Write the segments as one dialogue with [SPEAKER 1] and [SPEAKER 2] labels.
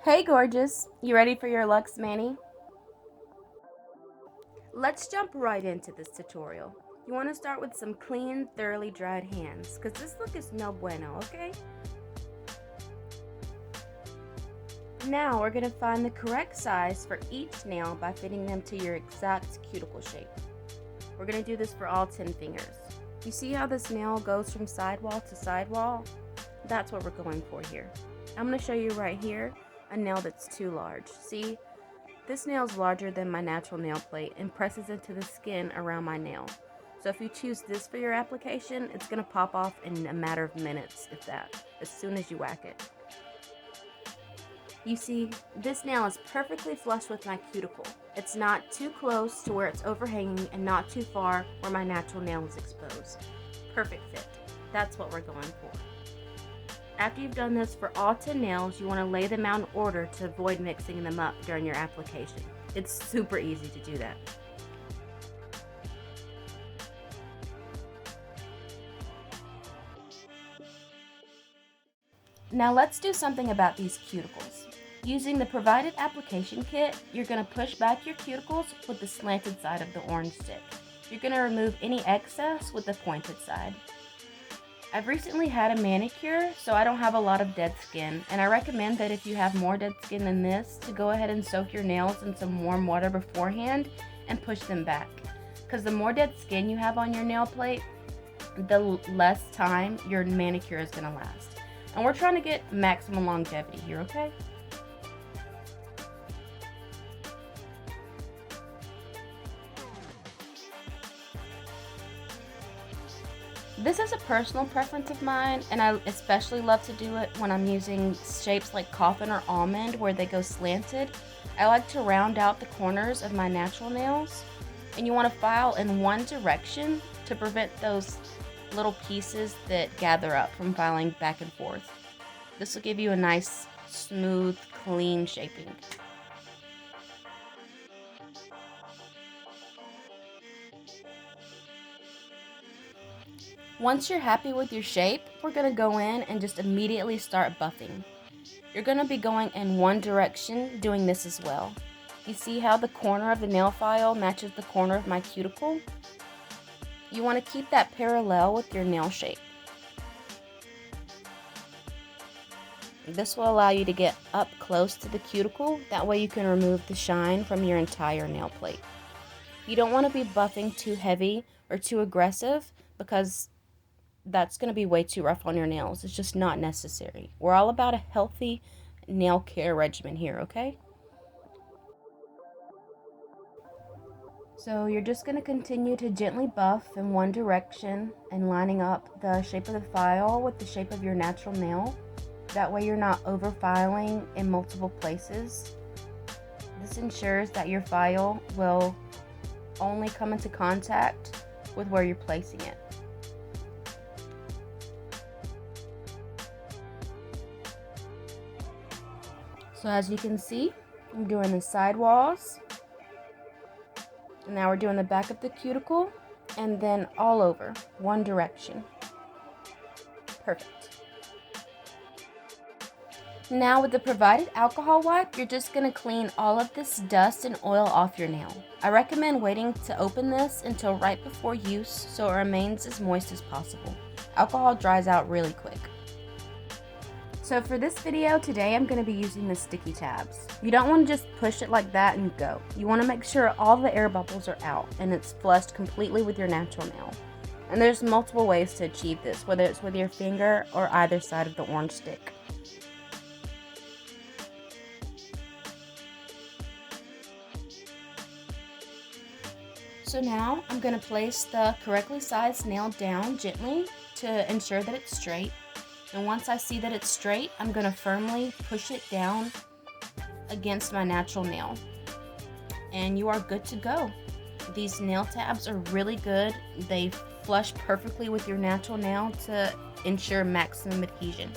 [SPEAKER 1] Hey gorgeous, you ready for your Lux Mani? Let's jump right into this tutorial. You want to start with some clean, thoroughly dried hands, because this look is no bueno, okay? Now we're going to find the correct size for each nail by fitting them to your exact cuticle shape. We're going to do this for all 10 fingers. You see how this nail goes from sidewall to sidewall? That's what we're going for here. I'm going to show you right here a nail that's too large. See? This nail is larger than my natural nail plate and presses into the skin around my nail. So if you choose this for your application, it's going to pop off in a matter of minutes, if that, as soon as you whack it. You see, this nail is perfectly flush with my cuticle. It's not too close to where it's overhanging and not too far where my natural nail is exposed. Perfect fit. That's what we're going for. After you've done this for all 10 nails, you want to lay them out in order to avoid mixing them up during your application. It's super easy to do that. Now let's do something about these cuticles. Using the provided application kit, you're going to push back your cuticles with the slanted side of the orange stick. You're going to remove any excess with the pointed side. I've recently had a manicure, so I don't have a lot of dead skin, and I recommend that if you have more dead skin than this, to go ahead and soak your nails in some warm water beforehand and push them back. Because the more dead skin you have on your nail plate, the less time your manicure is going to last. And we're trying to get maximum longevity here, okay? This is a personal preference of mine, and I especially love to do it when I'm using shapes like coffin or almond where they go slanted. I like to round out the corners of my natural nails, and you want to file in one direction to prevent those little pieces that gather up from filing back and forth. This will give you a nice, smooth, clean shaping. Once you're happy with your shape, we're going to go in and just immediately start buffing. You're going to be going in one direction doing this as well. You see how the corner of the nail file matches the corner of my cuticle? You want to keep that parallel with your nail shape. This will allow you to get up close to the cuticle, that way you can remove the shine from your entire nail plate. You don't want to be buffing too heavy or too aggressive because that's going to be way too rough on your nails. It's just not necessary. We're all about a healthy nail care regimen here, okay? So you're just going to continue to gently buff in one direction and lining up the shape of the file with the shape of your natural nail. That way you're not over filing in multiple places. This ensures that your file will only come into contact with where you're placing it. So as you can see, I'm doing the side walls. And now we're doing the back of the cuticle and then all over, one direction. Perfect. Now with the provided alcohol wipe, you're just going to clean all of this dust and oil off your nail. I recommend waiting to open this until right before use so it remains as moist as possible. Alcohol dries out really quick. So for this video today, I'm going to be using the sticky tabs. You don't want to just push it like that and go. You want to make sure all the air bubbles are out and it's flushed completely with your natural nail. And there's multiple ways to achieve this, whether it's with your finger or either side of the orange stick. So now I'm going to place the correctly sized nail down gently to ensure that it's straight. And once I see that it's straight, I'm going to firmly push it down against my natural nail. And you are good to go. These nail tabs are really good. They flush perfectly with your natural nail to ensure maximum adhesion.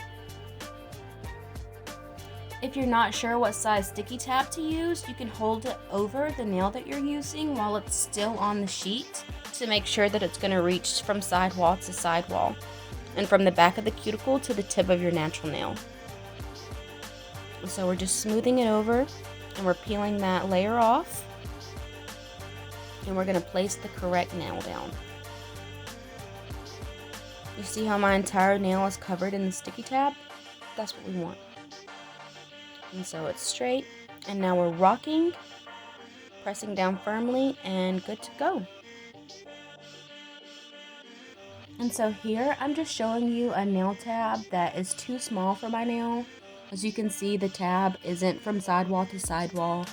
[SPEAKER 1] If you're not sure what size sticky tab to use, you can hold it over the nail that you're using while it's still on the sheet to make sure that it's going to reach from sidewall to sidewall and from the back of the cuticle to the tip of your natural nail. So we're just smoothing it over and we're peeling that layer off. And we're going to place the correct nail down. You see how my entire nail is covered in the sticky tab? That's what we want. And so it's straight. And now we're rocking, pressing down firmly, and good to go. And so here I'm just showing you a nail tab that is too small for my nail. As you can see, the tab isn't from sidewall to sidewall.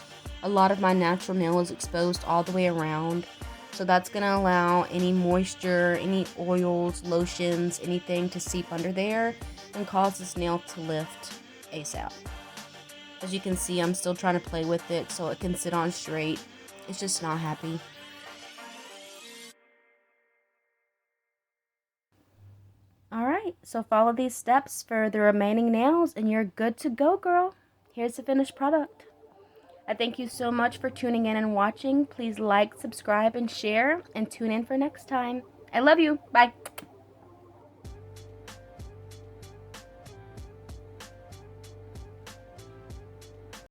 [SPEAKER 1] A lot of my natural nail is exposed all the way around. So that's going to allow any moisture, any oils, lotions, anything to seep under there and cause this nail to lift ASAP. As you can see, I'm still trying to play with it so it can sit on straight. It's just not happy. Alright, so follow these steps for the remaining nails and you're good to go, girl. Here's the finished product. I thank you so much for tuning in and watching. Please like, subscribe, and share, and tune in for next time. I love you. Bye.